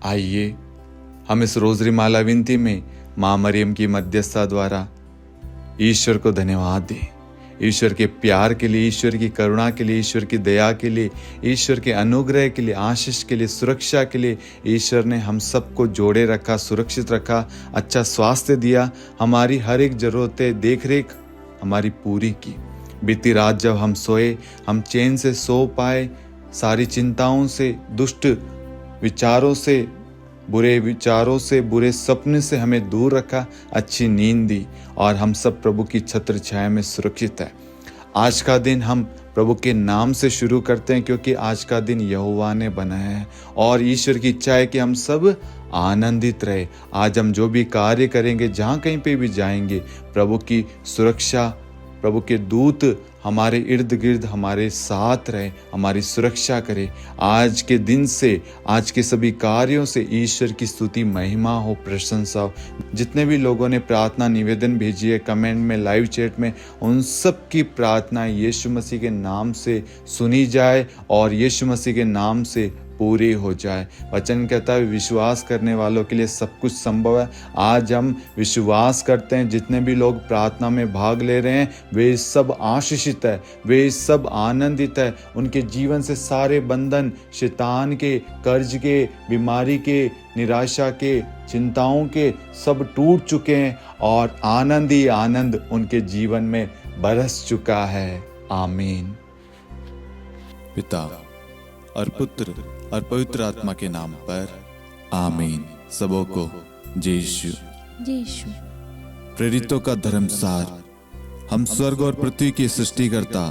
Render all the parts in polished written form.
आइए हम इस रोजरी माला विनती में माँ मरियम की मध्यस्थता द्वारा ईश्वर को धन्यवाद दें। ईश्वर के प्यार के लिए, ईश्वर की करुणा के लिए, ईश्वर की दया के लिए, ईश्वर के अनुग्रह के लिए, आशीष के लिए, सुरक्षा के लिए ईश्वर ने हम सबको जोड़े रखा, सुरक्षित रखा, अच्छा स्वास्थ्य दिया, हमारी हर एक ज़रूरतें देख रेख हमारी पूरी की। बीती रात जब हम सोए, हम चैन से सो पाए, सारी चिंताओं से, दुष्ट विचारों से, बुरे विचारों से, बुरे सपने से हमें दूर रखा, अच्छी नींद दी और हम सब प्रभु की छत्र छाया में सुरक्षित है। आज का दिन हम प्रभु के नाम से शुरू करते हैं, क्योंकि आज का दिन यहोवा ने बनाया है और ईश्वर की इच्छा है कि हम सब आनंदित रहे। आज हम जो भी कार्य करेंगे, जहाँ कहीं पे भी जाएंगे, प्रभु की सुरक्षा, प्रभु के दूत हमारे इर्द गिर्द हमारे साथ रहे, हमारी सुरक्षा करे। आज के दिन से, आज के सभी कार्यों से ईश्वर की स्तुति, महिमा हो, प्रशंसा हो। जितने भी लोगों ने प्रार्थना निवेदन भेजी है कमेंट में, लाइव चैट में, उन सब की प्रार्थना यीशु मसीह के नाम से सुनी जाए और यीशु मसीह के नाम से पूरी हो जाए। वचन कहता है विश्वास करने वालों के लिए सब कुछ संभव है। आज हम विश्वास करते हैं, जितने भी लोग प्रार्थना में भाग ले रहे हैं वे सब आशीषित है, वे सब आनंदित है। उनके जीवन से सारे बंधन, शैतान के, कर्ज के, बीमारी के, निराशा के, चिंताओं के सब टूट चुके हैं और आनंद ही आनंद उनके जीवन में बरस चुका है। आमीन। पिता और पुत्र और पवित्र आत्मा के नाम पर आमीन। सबों को जय यीशु। प्रेरितों का धर्मसार। हम स्वर्ग और पृथ्वी के सृष्टिकर्ता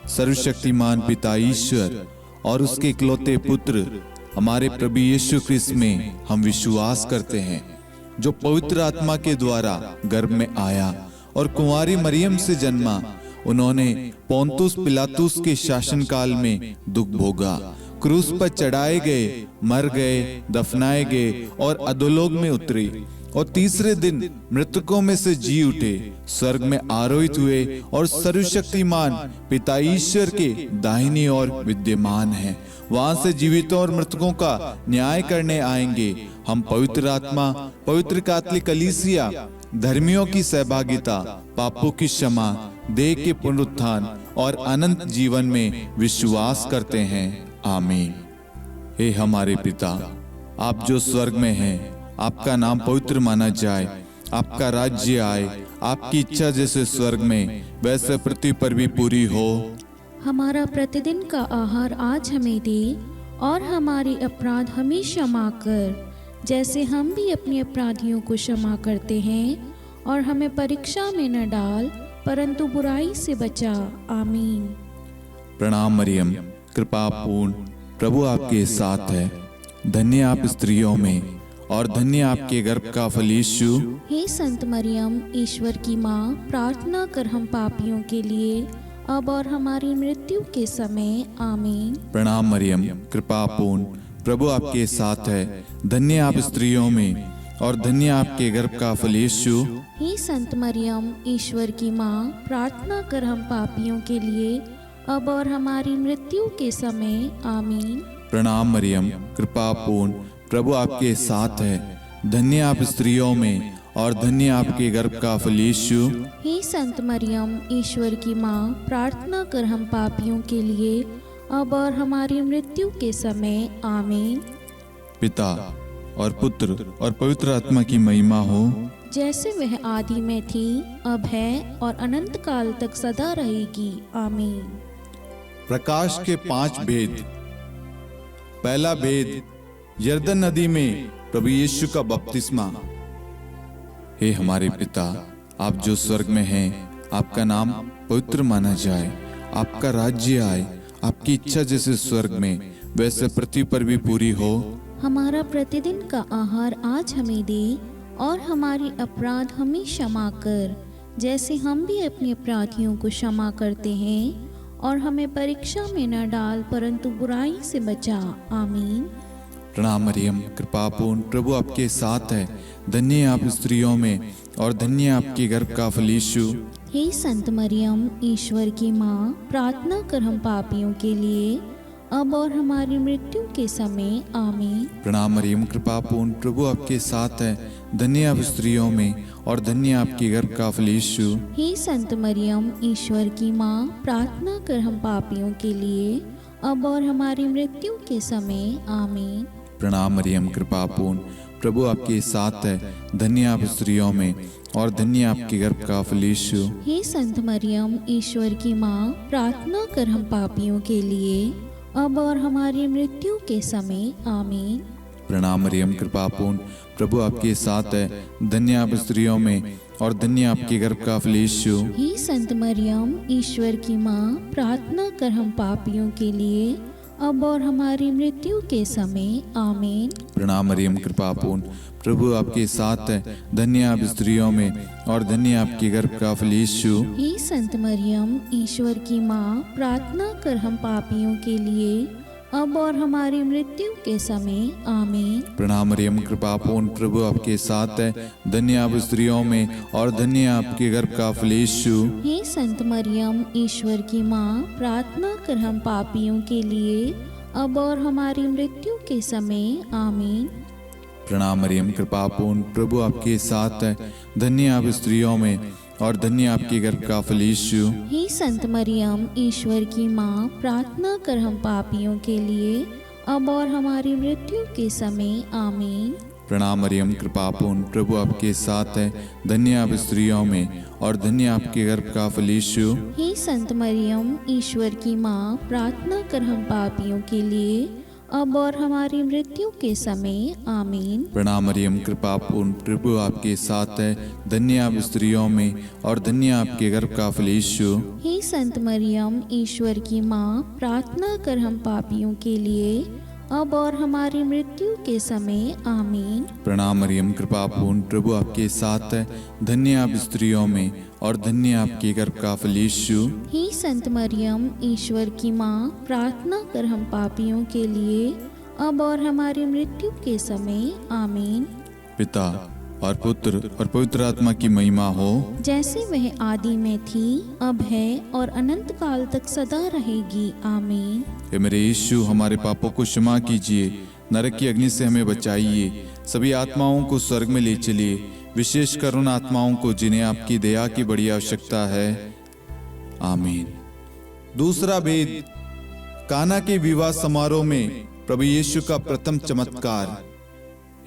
सर्वशक्तिमान पिता ईश्वर और उसके इकलौते पुत्र हमारे प्रभु यीशु क्रिस्त में हम विश्वास करते हैं, जो पवित्र आत्मा के द्वारा गर्भ में आया और कुंवारी मरियम से जन्मा। उन्होंने पोंतुस पिलातुस के शासनकाल में दुख भोगा, क्रूस पर चढ़ाए गए, मर गए, दफनाए गए और अधोलोक में उतरे और तीसरे दिन मृतकों में से जी उठे, स्वर्ग में आरोहित हुए और सर्वशक्तिमान पिता ईश्वर के दाहिनी ओर विद्यमान हैं। वहां से जीवितों और मृतकों का न्याय करने आएंगे। हम पवित्र आत्मा, पवित्र कैथोलिक कलीसिया, धर्मियों की सहभागिता, पापों की क्षमा, देह के पुनरुत्थान और अनंत जीवन में विश्वास करते हैं। आमीन। हे हमारे पिता, आप जो स्वर्ग में हैं, आपका नाम पवित्र माना जाए, आपका राज्य आए, आपकी इच्छा जैसे स्वर्ग में वैसे पृथ्वी पर भी पूरी हो। हमारा प्रतिदिन का आहार आज हमें दे और हमारे अपराध हमें क्षमा कर, जैसे हम भी अपने अपराधियों को क्षमा करते हैं, और हमें परीक्षा में न डाल परंतु बुराई से बचा। आमीन। प्रणाम मरियम, कृपा पूर्ण, प्रभु आपके साथ है। धन्य आप स्त्रियों में और धन्य आपके गर्भ का फल यीशु। हे संत मरियम, ईश्वर की माँ, प्रार्थना कर हम पापियों के लिए अब और हमारी मृत्यु के समय। आमीन। प्रणाम मरियम, कृपा पूर्ण, प्रभु आपके साथ है। धन्य आप स्त्रियों में और धन्य आपके गर्भ का फल यीशु। हे संत मरियम, ईश्वर की माँ, प्रार्थना कर हम पापियों के लिए अब और हमारी मृत्यु के समय। आमीन। प्रणाम मरियम, कृपा पूर्ण, प्रभु आपके साथ है। धन्य आप स्त्रियों में और धन्य आपके गर्भ का फल यीशु। हे संत मरियम, ईश्वर की माँ, प्रार्थना कर हम पापियों के लिए अब और हमारी मृत्यु के समय। आमीन। पिता और पुत्र और पवित्र आत्मा की महिमा हो, जैसे वह आदि में थी, अब है और अनंत काल तक सदा रहेगी। आमीन। प्रकाश के 5 भेद। पहला भेद, यरदन नदी में प्रभु यीशु का बपतिस्मा। हे हमारे पिता, आप जो स्वर्ग में हैं, आपका नाम पवित्र माना जाए, आपका राज्य आए, आपकी इच्छा जैसे स्वर्ग में वैसे पृथ्वी पर भी पूरी हो। हमारा प्रतिदिन का आहार आज हमें दे और हमारे अपराध हमें क्षमा कर, जैसे हम भी अपने अपराधियों को क्षमा करते हैं, और हमें परीक्षा में न डाल परंतु बुराई से बचा। आमीन। प्रणाम मरियम, कृपा पूर्ण, प्रभु आपके साथ है। धन्य आप स्त्रियों में और धन्य आपके गर्भ का फल यीशु। हे संत मरियम, ईश्वर की माँ, प्रार्थना कर हम पापियों के लिए अब और हमारी मृत्यु के समय आमीन। प्रणाम मरियम, कृपा पूर्ण, प्रभु आपके साथ है। धन्य आप स्त्रियों में और धन्य आपकी गर्भ का फल यीशु। हे संत मरियम, ईश्वर की माँ, प्रार्थना कर हम पापियों के लिए, अब और हमारी मृत्यु के समय आमीन। प्रणाम मरियम, कृपा पूर्ण, प्रभु आपके साथ है। धन्य आप स्त्रियों में और धन्य आपके गर्भ का फल यीशु। हे संत मरियम, ईश्वर की माँ, प्रार्थना कर हम पापियों के लिए, अब और हमारी मृत्यु के समय आमीन। प्रणाम मरियम, कृपा पूर्ण, प्रभु आपके साथ है। धन्य आप स्त्रियों में और धन्य आपके गर्भ का फल यीशु। हे संत मरियम, ईश्वर की माँ, प्रार्थना कर हम पापियों के लिए, अब और हमारी मृत्यु के समय आमीन। प्रणाम मरियम, कृपा पूर्ण, प्रभु आपके साथ है। धन्य आप स्त्रियों में और धन्य आपके गर्भ का फल यीशु। हे संत मरियम, ईश्वर की माँ, प्रार्थना कर हम पापियों के लिए, अब और हमारी मृत्यु के समय आमीन। प्रणाम मरियम, कृपा पूर्ण, प्रभु आपके साथ है। धन्य आप स्त्रियों में और धन्य आपके गर्भ का फल यीशु। हे संत मरियम, ईश्वर की माँ, प्रार्थना कर हम पापियों के लिए, अब और हमारी मृत्यु के समय आमीन। प्रणाम मरियम, कृपा पूर्ण, प्रभु आपके साथ है। धन्य आप स्त्रियों में और धन्य आपके गर्भ का फल यीशु। हे संत मरियम, ईश्वर की माँ, प्रार्थना कर हम पापियों के लिए, अब और हमारी मृत्यु के समय आमीन। प्रणाम मरियम, कृपा पूर्ण, प्रभु आपके साथ है। धन्य आप स्त्रियों में और धन्य आपके गर्भ का फल यीशु। हे संत मरियम, ईश्वर की माँ, प्रार्थना कर हम पापियों के लिए, अब और हमारी मृत्यु के समय आमीन। प्रणाम मरियम, कृपा पूर्ण, प्रभु आपके साथ है। धन्य आप स्त्रियों में और धन्य आपके गर्भ का फल यीशु। हे संत मरियम, ईश्वर की माँ, प्रार्थना कर हम पापियों के लिए, अब और हमारी मृत्यु के समय आमीन। प्रणाम मरियम, कृपा पूर्ण, प्रभु आपके साथ है। धन्य आप स्त्रियों में और धन्य आपके गर्भ का फल यीशु। हे संत मरियम, ईश्वर की माँ, प्रार्थना कर हम पापियों के लिए, अब और हमारी मृत्यु के समय आमीन। पिता और पुत्र और पवित्र आत्मा की महिमा हो, जैसे वह आदि में थी, अब है और अनंत काल तक सदा रहेगी आमीन। हे मेरे यीशु, हमारे पापों को क्षमा कीजिए, नरक की अग्नि से हमें बचाइए, सभी आत्माओं को स्वर्ग में ले चलिए, विशेषकर उन आत्माओं को जिन्हें आपकी दया की बड़ी आवश्यकता है। आमीन। दूसरा भेद, काना के विवाह समारोह में प्रभु यीशु का प्रथम चमत्कार।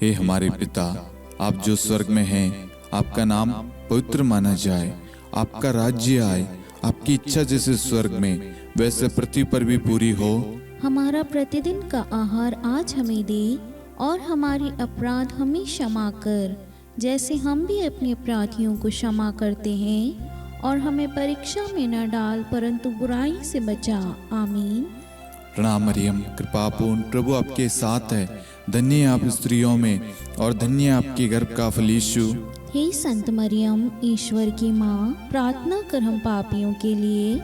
हे हमारे पिता, आप जो स्वर्ग में हैं, आपका नाम पवित्र माना जाए, आपका राज्य आए, आपकी इच्छा जैसे स्वर्ग में वैसे पृथ्वी पर भी पूरी हो। हमारा प्रतिदिन का आहार आज हमें दे, और हमारी अपराध हमें क्षमा कर, जैसे हम भी अपने अपराधियों को क्षमा करते हैं, और हमें परीक्षा में न डाल, परंतु बुराई से बचा। आमीन। प्रणाम मरियम, कृपा पूर्ण, प्रभु आपके साथ है। धन्य आप स्त्रियों में और धन्य आपके गर्भ का फल यीशु। हे संत मरियम, ईश्वर की माँ, प्रार्थना कर हम पापियों के लिए,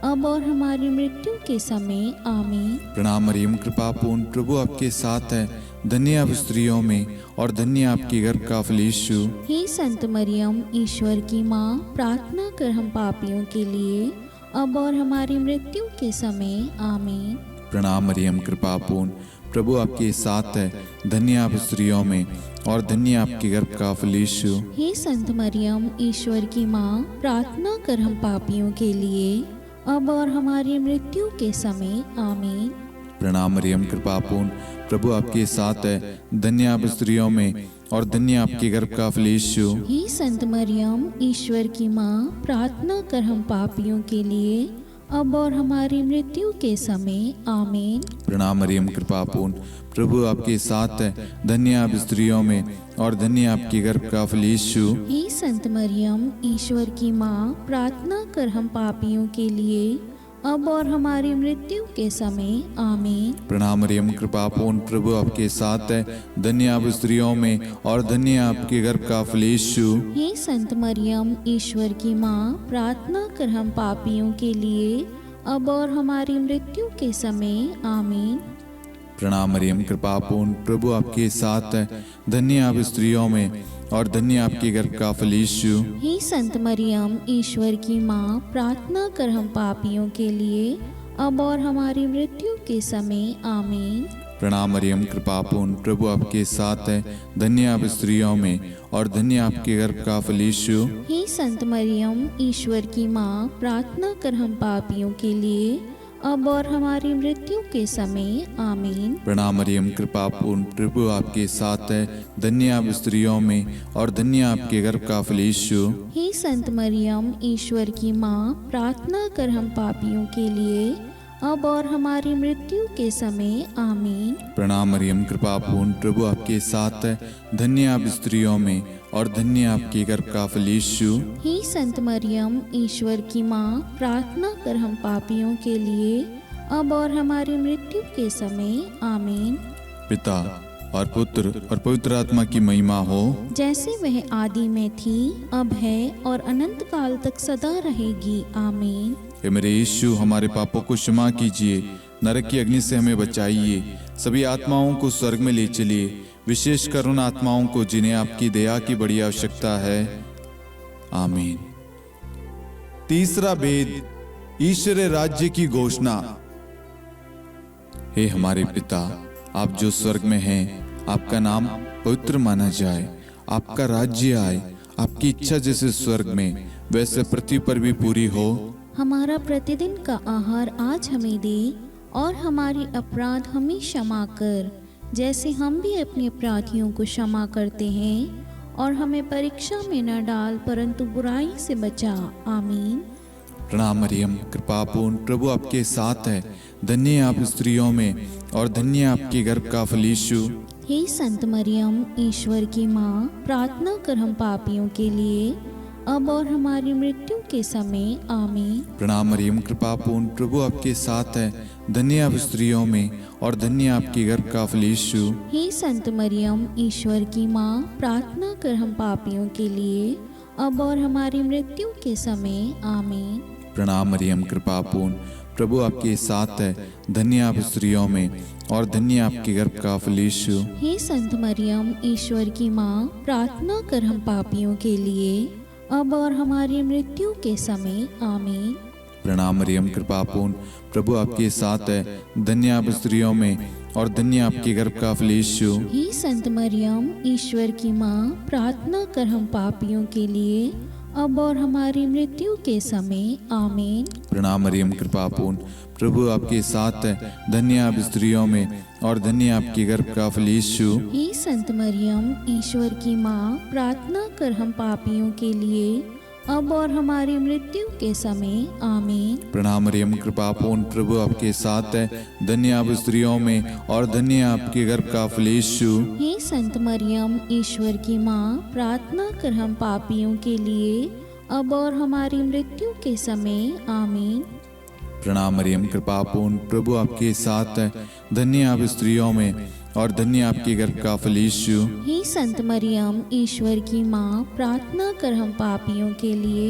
अब और हमारी मृत्यु के समय आमीन। प्रणाम मरियम, कृपा पूर्ण, प्रभु आपके साथ है। धन्य आप स्त्रियों में और धन्य आपके गर्भ का फल यीशु। हे संत मरियम, ईश्वर की माँ, प्रार्थना कर हम पापियों के लिए, अब और हमारी मृत्यु के समय आमीन। प्रणाम मरियम, कृपा पूर्ण, प्रभु आपके साथ है। धन्य आप स्त्रियों में और धन्य आपके गर्भ का फल यीशु। हे संत मरियम, ईश्वर की माँ, प्रार्थना कर हम पापियों के लिए, अब और हमारी मृत्यु के समय आमीन। प्रणाम मरियम, कृपा पूर्ण, प्रभु आपके साथ है। धन्य आप स्त्रियों में और धन्य आपके गर्भ का फल यीशु। हे संत मरियम, ईश्वर की माँ, प्रार्थना कर हम पापियों के लिए, अब और हमारी मृत्यु के समय आमीन। प्रणाम मरियम, कृपा पूर्ण, प्रभु आपके साथ है। धन्य आप स्त्रियों में और धन्य आपके गर्भ का फल यीशु। हे संत मरियम, ईश्वर की माँ, प्रार्थना कर हम पापियों के लिए, अब और हमारी मृत्यु के समय आमीन। प्रणाम मरियम, कृपा पूर्ण, प्रभु आपके साथ है। धन्य आप स्त्रियों में और धन्य आपके गर्भ का फल यीशु। हे संत मरियम, ईश्वर की माँ, प्रार्थना कर हम पापियों के लिए, अब और हमारी मृत्यु के समय आमीन। प्रणाम मरियम, कृपा पूर्ण, प्रभु आपके साथ है। धन्य आप स्त्रियों में और धन्य आपके गर्भ का फल यीशु। हे संत मरियम, ईश्वर की माँ, प्रार्थना कर हम पापियों के लिए, अब और हमारी मृत्यु के समय आमीन। प्रणाम मरियम, कृपा पूर्ण, प्रभु आपके साथ है। धन्य आप स्त्रियों में और धन्य आपके गर्भ का फल यीशु। हे संत मरियम, ईश्वर की माँ, प्रार्थना कर हम पापियों के लिए, अब और हमारी मृत्यु के समय आमीन। प्रणाम मरियम, कृपा पूर्ण, प्रभु आपके साथ है। धन्य आप स्त्रियों में और धन्य आपके गर्भ का फल यीशु। हे संत मरियम, ईश्वर की माँ, प्रार्थना कर हम पापियों के लिए, अब और हमारी मृत्यु के समय आमीन। प्रणाम मरियम, कृपा पूर्ण, प्रभु आपके साथ है। धन्य आप स्त्रियों में और धन्य आपके गर्भ का फल यीशु। हे संत मरियम, ईश्वर की माँ, प्रार्थना कर हम पापियों के लिए, अब और हमारी मृत्यु के समय आमीन। पिता और पुत्र और पवित्र आत्मा की महिमा हो, जैसे वह आदि में थी, अब है और अनंत काल तक सदा रहेगी आमीन। हे मेरे यीशु, हमारे पापों को क्षमा कीजिए, नरक की अग्नि से हमें बचाइए, सभी आत्माओं को स्वर्ग में ले चलिए, विशेषकर उन आत्माओं को जिन्हें आपकी दया की बड़ी आवश्यकता है। आमीन। तीसरा भेद, ईश्वर राज्य की घोषणा। हे हमारे पिता, आप जो स्वर्ग में हैं, आपका नाम पवित्र माना जाए, आपका राज्य आए, आपकी इच्छा जैसे स्वर्ग में वैसे पृथ्वी पर भी पूरी हो। हमारा प्रतिदिन का आहार आज हमें दे, और हमारी अपराध हमें क्षमा कर, जैसे हम भी अपने अपराधियों को क्षमा करते हैं, और हमें परीक्षा में न डाल, परंतु बुराई से बचा। आमीन। प्रणाम मरियम, कृपा पूर्ण, प्रभु आपके साथ है। धन्य आप स्त्रियों में और धन्य आपके गर्भ का फल यीशु। हे संत मरियम, ईश्वर की माँ, प्रार्थना कर हम पापियों के लिए, अब और हमारी मृत्यु के समय आमीन। प्रणाम मरियम, कृपा पूर्ण, प्रभु आपके साथ है। धन्य आप स्त्रियों में और धन्य आपके गर्भ का फल यीशु। हे संत मरियम, ईश्वर की माँ, प्रार्थना कर हम पापियों के लिए, अब और हमारी मृत्यु के समय आमीन। प्रणाम मरियम, कृपा पूर्ण, प्रभु आपके साथ है। धन्य आप स्त्रियों में और धन्य आपके गर्भ का फल यीशु। हे संत मरियम, ईश्वर की माँ, प्रार्थना कर हम पापियों के लिए, अब और हमारी मृत्यु के समय आमीन। प्रणाम मरियम, कृपा पूर्ण, प्रभु आपके साथ है। धन्य आप स्त्रियों में और धन्य आपके गर्भ का फल यीशु। हे संत मरियम, ईश्वर की माँ, प्रार्थना कर हम पापियों के लिए, अब और हमारी मृत्यु के समय आमीन। प्रणाम मरियम, कृपा पूर्ण, प्रभु आपके साथ है। धन्य आप स्त्रियों में और धन्य आपके गर्भ का फल यीशु। हे संत मरियम, ईश्वर की माँ, प्रार्थना कर हम पापियों के लिए, अब और हमारी मृत्यु के समय आमीन। प्रणाम मरियम, कृपा पूर्ण, प्रभु आपके साथ है। धन्य आप स्त्रियों में और धन्य आपके गर्भ का फल यीशु। हे संत मरियम, ईश्वर की माँ, प्रार्थना कर हम पापियों के लिए, अब और हमारी मृत्यु के समय आमीन। प्रणाम मरियम, कृपा पूर्ण, प्रभु आपके साथ है। धन्य आप स्त्रियों में और धन्य आपके गर्भ का फल यीशु। हे संत मरियम, ईश्वर की माँ, प्रार्थना कर हम पापियों के लिए,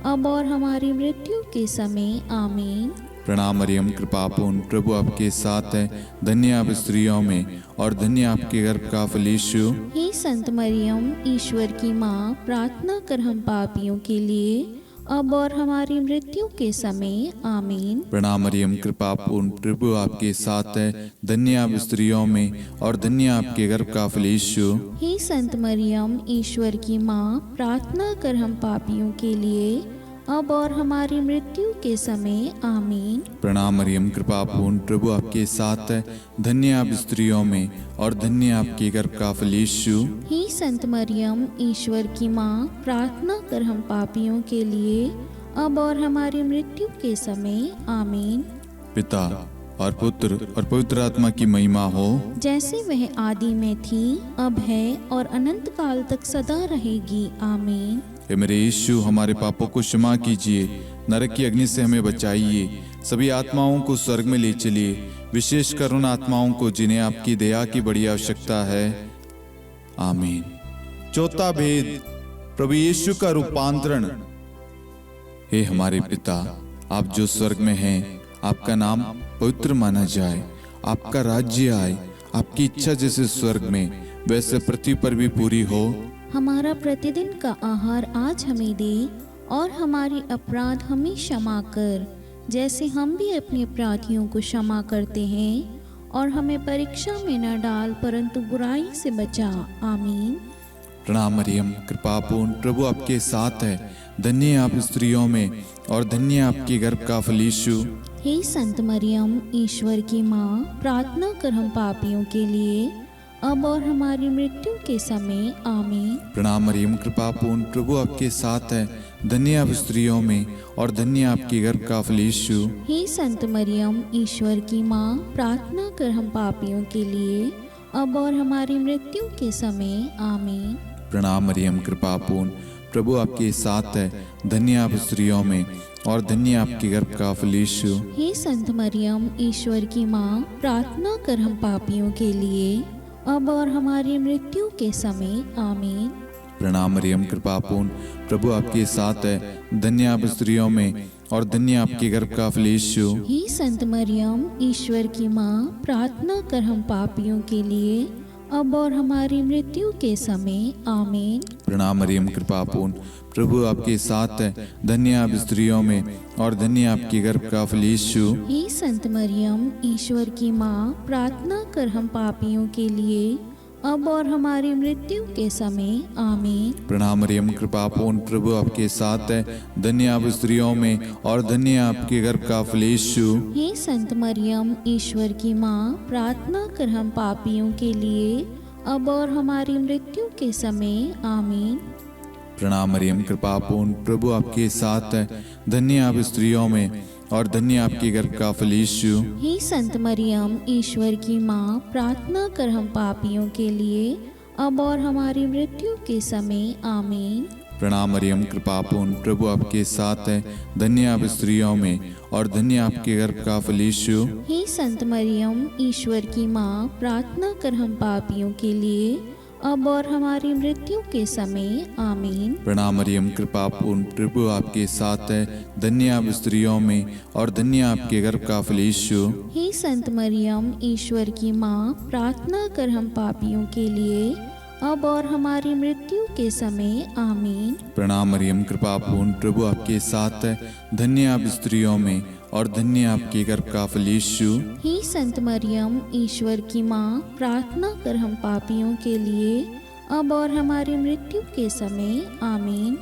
अब और हमारी मृत्यु के समय आमीन। प्रणाम मरियम, कृपा पूर्ण, प्रभु आपके साथ है। धन्य आप स्त्रियों में और धन्य आपके गर्भ का फल यीशु। हे संत मरियम, ईश्वर की माँ, प्रार्थना कर हम पापियों के लिए, अब और हमारी मृत्यु के समय आमीन। प्रणाम मरियम, कृपा पूर्ण, प्रभु आपके साथ है। धन्य आप स्त्रियों में और धन्य आपके गर्भ का फल यीशु। हे संत मरियम, ईश्वर की माँ, प्रार्थना कर हम पापियों के लिए, अब और हमारी मृत्यु के समय आमीन। प्रणाम मरियम, कृपा पूर्ण, प्रभु आपके साथ है। धन्य आप स्त्रियों में और धन्य आपके गर्भ का फल यीशु। हे संत मरियम, ईश्वर की माँ, प्रार्थना कर हम पापियों के लिए, अब और हमारी मृत्यु के समय आमीन। पिता और पुत्र और पवित्र आत्मा की महिमा हो, जैसे वह आदि में थी, अब है और अनंत काल तक सदा रहेगी आमीन। हे मेरे यीशु, हमारे पापों को क्षमा कीजिए, नरक की अग्नि से हमें बचाइए, सभी आत्माओं को स्वर्ग में ले चलिए, विशेषकर उन आत्माओं को जिन्हें आपकी दया की बड़ी आवश्यकता है। आमीन। चौथा भेद, प्रभु यीशु का रूपांतरण। हे हमारे पिता, आप जो स्वर्ग में हैं, आपका नाम पवित्र माना जाए, आपका राज्य आए, आपकी इच्छा जैसे स्वर्ग में वैसे पृथ्वी पर भी पूरी हो। हमारा प्रतिदिन का आहार आज हमें दे, और हमारी अपराध हमें क्षमा कर, जैसे हम भी अपने अपराधियों को क्षमा करते हैं, और हमें परीक्षा में न डाल परंतु बुराई से बचा। आमीन। प्रणाम मरियम, कृपा पूर्ण, प्रभु आपके साथ है। धन्य आप स्त्रियों में और धन्य आपके गर्भ का फल यीशु। हे संत मरियम, ईश्वर की माँ, प्रार्थना कर हम पापियों के लिए, अब और हमारी मृत्यु के समय। आमीन। प्रणाम मरियम, कृपा पूर्ण, प्रभु आपके साथ है। धन्य आप स्त्रियों में और धन्य आपके गर्भ का फल यीशु। हे संत मरियम, ईश्वर की माँ, प्रार्थना कर हम पापियों के लिए, अब और हमारी मृत्यु के समय। आमीन। प्रणाम मरियम, कृपा पूर्ण, प्रभु आपके साथ है। धन्य आप स्त्रियों में और धन्य आपके गर्भ का फल यीशु। हे संत मरियम, ईश्वर की माँ, प्रार्थना कर हम पापियों के लिए, अब और हमारी मृत्यु के समय। आमीन। प्रणाम मरियम, कृपा पूर्ण, प्रभु आपके साथ है। धन्य आप स्त्रियों में और धन्य आपके गर्भ का फल यीशु। हे संत मरियम, ईश्वर की माँ, प्रार्थना कर हम पापियों के लिए, अब और हमारी मृत्यु के समय। आमीन। प्रणाम मरियम, कृपा पूर्ण, प्रभु आपके साथ है। धन्य आप स्त्रियों में और धन्य आपके गर्भ का फल यीशु। हे संत मरियम, ईश्वर की माँ, प्रार्थना कर हम पापियों के लिए, अब और हमारी मृत्यु के समय। आमीन। प्रणाम मरियम, कृपा पूर्ण, प्रभु आपके साथ है। धन्य आप स्त्रियों में और धन्य आपके गर्भ का फल यीशु। हे संत मरियम, ईश्वर की माँ, प्रार्थना कर हम पापियों के लिए, अब और हमारी मृत्यु के समय। आमीन। प्रणाम मरियम, कृपा पूर्ण, प्रभु आपके साथ है। धन्य आप स्त्रियों में और धन्य आपके गर्भ का फल यीशु। हे संत मरियम, ईश्वर की माँ, प्रार्थना कर हम पापियों के लिए, अब और हमारी मृत्यु के समय। आमीन। प्रणाम मरियम, कृपा पूर्ण, प्रभु आपके साथ है। धन्य आप स्त्रियों में और धन्य आपके गर्भ का फल यीशु। हे संत मरियम, ईश्वर की माँ, प्रार्थना कर हम पापियों के लिए, अब और हमारी मृत्यु के समय। आमीन। प्रणाम मरियम, कृपा पूर्ण, प्रभु आपके साथ है। धन्य आप स्त्रियों में और धन्य आपके गर्भ का फल यीशु। हे संत मरियम, ईश्वर की माँ, प्रार्थना कर हम पापियों के लिए, अब और हमारी मृत्यु के समय। आमीन। प्रणाम मरियम, कृपा पूर्ण, प्रभु आपके साथ है। धन्य आप स्त्रियों में और धन्य आपके गर्भ का फल यीशु। हे संत मरियम, ईश्वर की माँ, प्रार्थना कर हम पापियों के लिए, अब और हमारी मृत्यु के समय। आमीन।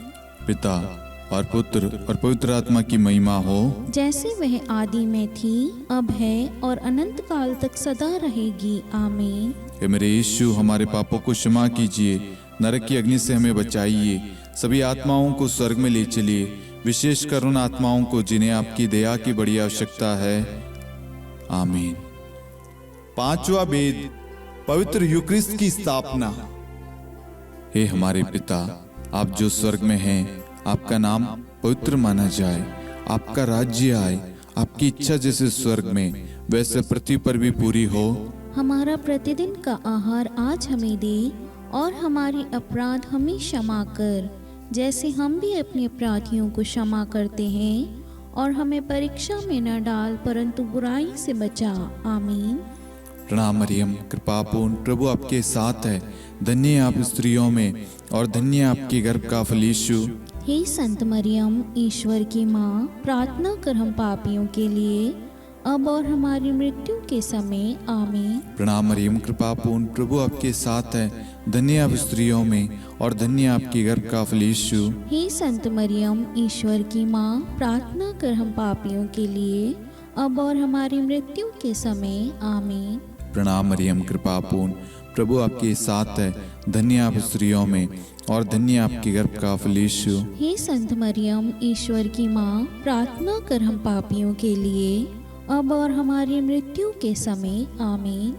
पिता और पुत्र और पवित्र आत्मा की महिमा हो, जैसे वह आदि में थी, अब है और अनंत काल तक सदा रहेगी। आमीन। हे मेरे यीशु, हमारे पापों को क्षमा कीजिए, नरक की अग्नि से हमें बचाइए, सभी आत्माओं को स्वर्ग में ले चलिए, विशेषकर उन आत्माओं को जिन्हें आपकी दया की बड़ी आवश्यकता है। आमीन। पांचवा वेद, पवित्र यूक्रिस्ट की स्थापना। हे हमारे पिता, आप जो स्वर्ग में हैं, आपका नाम पवित्र माना जाए, आपका राज्य आए, आपकी इच्छा जैसे स्वर्ग में वैसे पृथ्वी पर भी पूरी हो। हमारा प्रतिदिन का आहार आज हमें दे, और हमारे अपराध हमें क्षमा कर, जैसे हम भी अपने अपराधियों को क्षमा करते हैं, और हमें परीक्षा में न डाल परंतु बुराई से बचा। आमीन। प्रणाम मरियम, कृपा पूर्ण, प्रभु आपके साथ है। धन्य आप स्त्रियों में और धन्य आपके गर्भ का फल यीशु। हे संत मरियम, ईश्वर की माँ, प्रार्थना कर हम पापियों के लिए, अब और हमारी मृत्यु के समय। आमीन। प्रणाम मरियम, कृपा पूर्ण, प्रभु आपके साथ है। धन्य आप स्त्रियों में और धन्य आपके गर्भ का फल यीशु। हे संत मरियम, ईश्वर की माँ, प्रार्थना कर हम पापियों के लिए, अब और हमारी मृत्यु के समय। आमीन। प्रणाम मरियम, कृपा पूर्ण, प्रभु आपके साथ है। धन्य आप स्त्रियों में और धन्य आपके गर्भ का फल यीशु। हे संत मरियम, ईश्वर की माँ, प्रार्थना कर हम पापियों के लिए, अब और हमारी मृत्यु के समय। आमीन।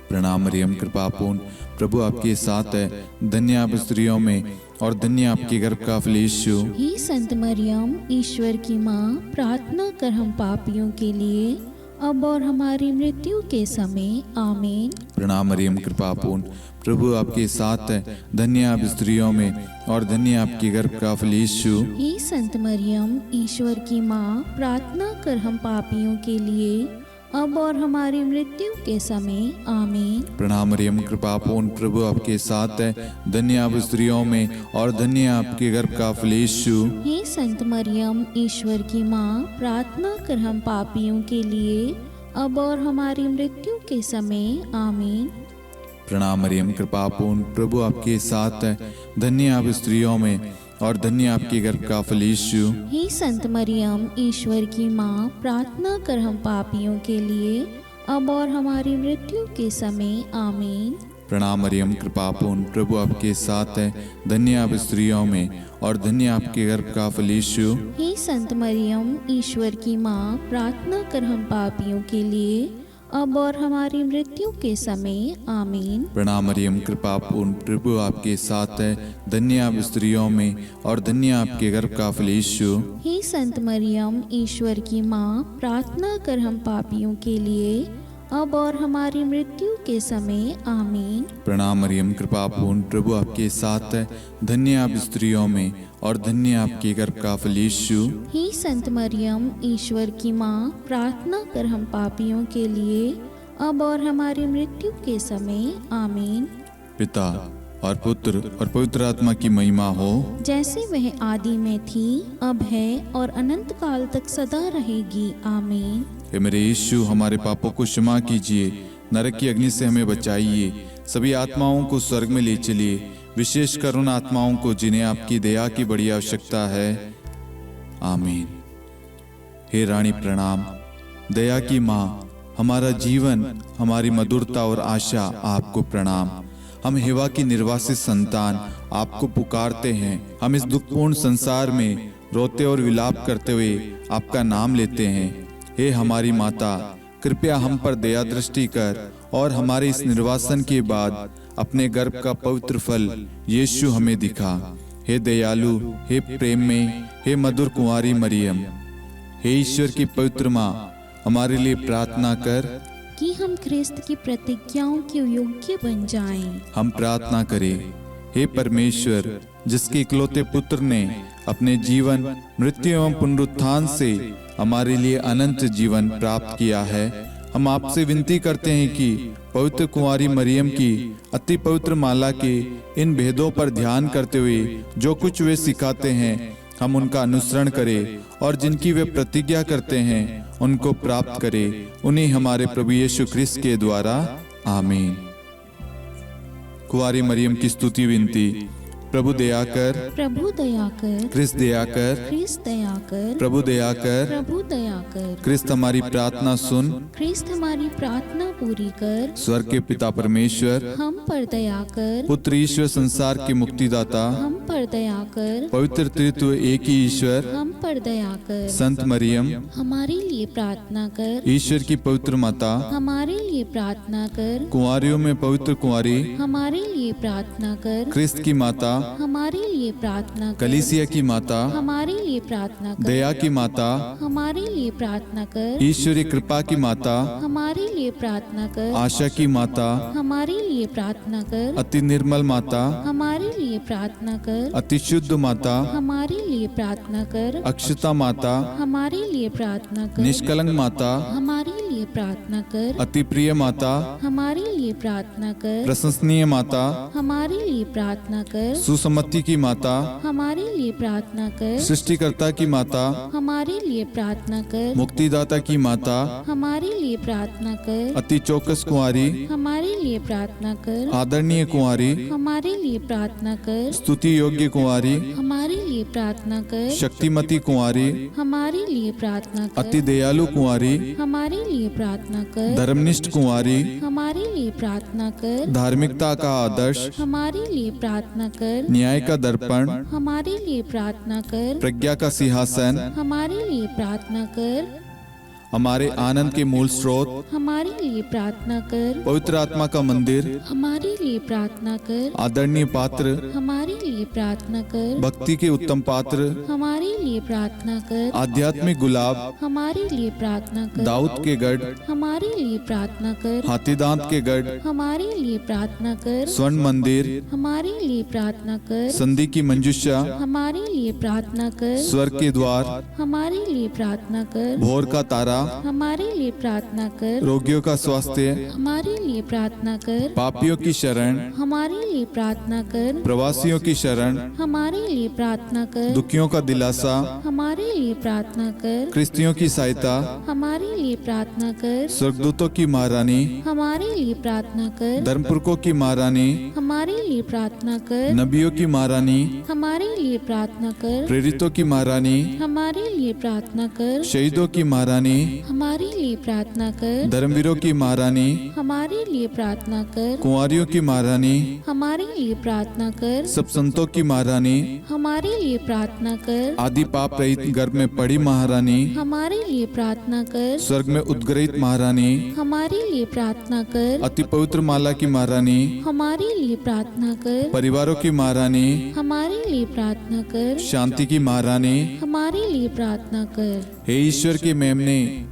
प्रणाम मरियम, कृपा पूर्ण, प्रभु आपके साथ है। धन्य आप स्त्रियों में और धन्य आपके गर्भ का फल यीशु। हे संत मरियम, ईश्वर की माँ, प्रार्थना कर हम पापियों के लिए, अब और हमारी मृत्यु के समय। आमीन। प्रणाम मरियम, कृपा पूर्ण, प्रभु आपके साथ है। धन्य आप स्त्रियों में और धन्य आपके गर्भ का फल यीशु। हे संत मरियम, ईश्वर की माँ, प्रार्थना कर हम पापियों के लिए, अब और हमारी मृत्यु के समय आमीन। प्रणाम मरियम, कृपा पूर्ण, प्रभु आपके साथ है। धन्य आप स्त्रियों में और धन्य आपके गर्भ का फल यीशु। हे संत मरियम, ईश्वर की माँ, प्रार्थना कर हम पापियों के लिए अब और हमारी मृत्यु के समय आमीन। प्रणाम मरियम, कृपा पूर्ण, प्रभु आपके साथ है। धन्य आप स्त्रियों में और धन्य आपके गर्भ का फल यीशु। हे संत मरियम, ईश्वर की माँ, प्रार्थना कर हम पापियों के लिए अब और हमारी मृत्यु के समय आमीन। प्रणाम मरियम, कृपा पूर्ण, प्रभु आपके साथ है। धन्य आप स्त्रियों में और धन्य आपके गर्भ का फल यीशु। हे संत मरियम, ईश्वर की माँ, प्रार्थना कर हम पापियों के लिए अब और हमारी मृत्यु के समय आमीन। प्रणाम मरियम, कृपा पूर्ण, प्रभु आपके साथ है। धन्य आप स्त्रियों में और धन्य आपके गर्भ का फल यीशु। हे संत मरियम, ईश्वर की माँ, प्रार्थना कर हम पापियों के लिए अब और हमारी मृत्यु के समय आमीन। प्रणाम मरियम, कृपा पूर्ण, प्रभु आपके साथ है। धन्य आप स्त्रियों में और धन्य आपके गर्भ का फल यीशु। हे संत मरियम, ईश्वर की माँ, प्रार्थना कर हम पापियों के लिए अब और हमारी मृत्यु के समय आमीन। पिता और पुत्र और पवित्र आत्मा की महिमा हो, जैसे वह आदि में थी, अब है और अनंत काल तक सदा रहेगी आमीन। हे मेरे यीशु, हमारे पापों को क्षमा कीजिए, नरक की अग्नि से हमें बचाइए, सभी आत्माओं को स्वर्ग में ले चलिए, विशेषकर उन आत्माओं को जिन्हें आपकी दया की बड़ी आवश्यकता है। आमीन। हे रानी प्रणाम, दया की माँ, हमारा जीवन, हमारी मधुरता और आशा आपको प्रणाम। हम हेवा की निर्वासित संतान आपको पुकारते हैं। हम इस दुखपूर्ण संसार में रोते और विलाप करते हुए आपका नाम लेते हैं। हे हमारी माता, कृपया हम पर दया दृष्टि कर और हमारे इस निर्वासन के बाद अपने गर्भ का पवित्र फल यीशु हमें दिखा। हे दयालु, हे प्रेम में, हे मधुर कुंवारी मरियम, हे ईश्वर की पवित्र माँ, हमारे लिए प्रार्थना कर कि हम ख्रिस्त की प्रतिज्ञाओं के योग्य बन जाएं। हम प्रार्थना करें। हे परमेश्वर, जिसके इकलौते पुत्र ने अपने जीवन, मृत्यु एवं पुनरुत्थान से हमारे लिए अनंत जीवन प्राप्त किया है, हम आपसे विनती करते हैं कि पवित्र कुंवारी मरियम की अति पवित्र माला के इन भेदों पर ध्यान करते हुए जो कुछ वे सिखाते हैं, हम उनका अनुसरण करें और जिनकी वे प्रतिज्ञा करते हैं उनको प्राप्त करें। उन्हीं हमारे प्रभु यीशु ख्रिस्त के द्वारा आमीन। कुंवारी मरियम की स्तुति विनती। प्रभु दया कर, प्रभु दया कर, ख्रिस्त दया कर, ख्रिस्त दया कर, प्रभु दया कर, प्रभु दया कर, ख्रिस्त हमारी प्रार्थना सुन, ख्रिस्त हमारी प्रार्थना पूरी कर, स्वर्ग के पिता परमेश्वर, हम पर दया कर, पुत्र ईश्वर संसार के मुक्तिदाता, हम पर दया कर, पवित्र त्रित्व एक ही ईश्वर, हम पर दया कर, संत मरियम, हमारे लिए प्रार्थना कर, ईश्वर की पवित्र माता, हमारे लिए प्रार्थना कर, कुंवारियों में पवित्र कुंवारी, हमारे लिए प्रार्थना कर, ख्रिस्त की माता, हमारे लिए प्रार्थना कर, कलीसिया की माता, हमारे लिए प्रार्थना कर, दया की माता, हमारे लिए प्रार्थना कर, ईश्वरी कृपा की माता, हमारे लिए प्रार्थना कर, आशा की माता, हमारे लिए प्रार्थना कर, अति निर्मल माता, हमारे लिए प्रार्थना कर, अति शुद्ध माता, हमारे लिए प्रार्थना कर, अक्षता माता, हमारे लिए प्रार्थना कर, निष्कलंक माता, हमारे लिए प्रार्थना कर, अति प्रिय माता, हमारे लिए प्रार्थना कर, प्रशंसनीय माता, हमारे लिए प्रार्थना कर, सुसम्मति की माता, हमारे लिए प्रार्थना कर, सृष्टिकर्ता की माता, हमारे लिए प्रार्थना कर, मुक्तिदाता की माता, हमारे लिए प्रार्थना कर, अति चौकस कुंवारी, हमारे लिए प्रार्थना कर, आदरणीय कुंवारी, हमारे लिए प्रार्थना कर, स्तुति योग्य कुंवारी, हमारे लिए प्रार्थना कर, शक्तिमती कुंवारी, हमारे लिए प्रार्थना कर, अति दयालु कुंवारी, हमारे लिए प्रार्थना कर, धर्मनिष्ठ कुंवारी, हमारे लिए प्रार्थना कर, धार्मिकता का आदर्श, हमारे लिए प्रार्थना कर, न्याय का दर्पण, हमारे लिए प्रार्थना कर, प्रज्ञा का सिंहासन, हमारे लिए प्रार्थना कर, हमारे आनंद के मूल स्रोत, हमारे लिए प्रार्थना कर, पवित्र आत्मा का मंदिर, हमारे लिए प्रार्थना कर, आदरणीय पात्र, हमारे लिए प्रार्थना कर, भक्ति के उत्तम पात्र, हमारे लिए प्रार्थना कर, आध्यात्मिक गुलाब, हमारे लिए प्रार्थना कर, दाऊद के गढ़, हमारे लिए प्रार्थना कर, हाथीदांत के गढ़, हमारे लिए प्रार्थना कर, स्वर्ण मंदिर, हमारे लिए प्रार्थना कर, संधि की मंजुषा, हमारे लिए प्रार्थना कर, स्वर्ग के द्वार, हमारे लिए प्रार्थना कर, भोर का तारा, हमारे लिए प्रार्थना कर। रोगियों का स्वास्थ्य, हमारे लिए प्रार्थना कर। पापियों की शरण, हमारे लिए प्रार्थना कर। प्रवासियों की शरण, हमारे लिए प्रार्थना कर। दुखियों का दिलासा, हमारे लिए प्रार्थना कर। क्रिस्तियों की सहायता, हमारे लिए प्रार्थना कर। स्वर्गदूतों की महारानी, हमारे लिए प्रार्थना कर। धर्मपुरखों की महारानी, हमारे लिए प्रार्थना कर। नबियों की महारानी, हमारे लिए प्रार्थना कर। प्रेरितों की महारानी, हमारे लिए प्रार्थना कर। शहीदों की महारानी, हमारे लिए प्रार्थना कर। धर्मवीरों की महारानी, हमारे लिए प्रार्थना कर। कुंवारियों की महारानी, हमारे लिए प्रार्थना कर। सब संतों की महारानी, हमारे लिए प्रार्थना कर। आदि पाप रहित गर्भ में पड़ी महारानी, हमारे लिए प्रार्थना कर। स्वर्ग में उद्गृहित महारानी, हमारे लिए प्रार्थना कर। अति पवित्र माला की महारानी, हमारे लिए प्रार्थना कर। परिवारों की महारानी, हमारे लिए प्रार्थना कर। शांति की महारानी, हमारे लिए प्रार्थना कर। हे ईश्वर के मेमने,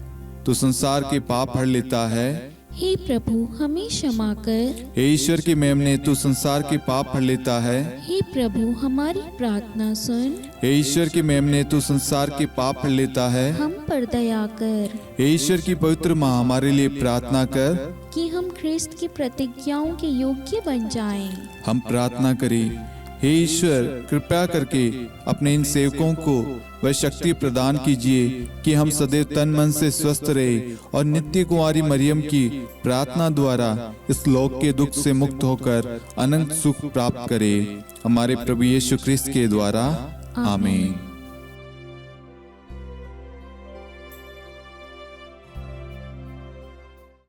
तू संसार के पाप हर लेता है। हे प्रभु हमें क्षमा कर। हे ईश्वर के मेमने, तू संसार के पाप हर लेता है। हे प्रभु हमारी प्रार्थना सुन। हे ईश्वर के मेमने, तू संसार के पाप हर लेता है। हम पर दया कर हे ईश्वर की पवित्र माँ, हमारे लिए प्रार्थना कर। कि हम ख्रिस्त की प्रतिज्ञाओं के योग्य बन जाएं। हम प्रार्थना करें। हे ईश्वर, कृपया करके अपने इन सेवकों को वह शक्ति प्रदान कीजिए कि हम सदैव तन मन से स्वस्थ रहे और नित्य कुंवारी मरियम की प्रार्थना द्वारा इस लोक के दुख से मुक्त होकर अनंत सुख प्राप्त करें। हमारे प्रभु यीशु ख्रिस्त के द्वारा, आमीन।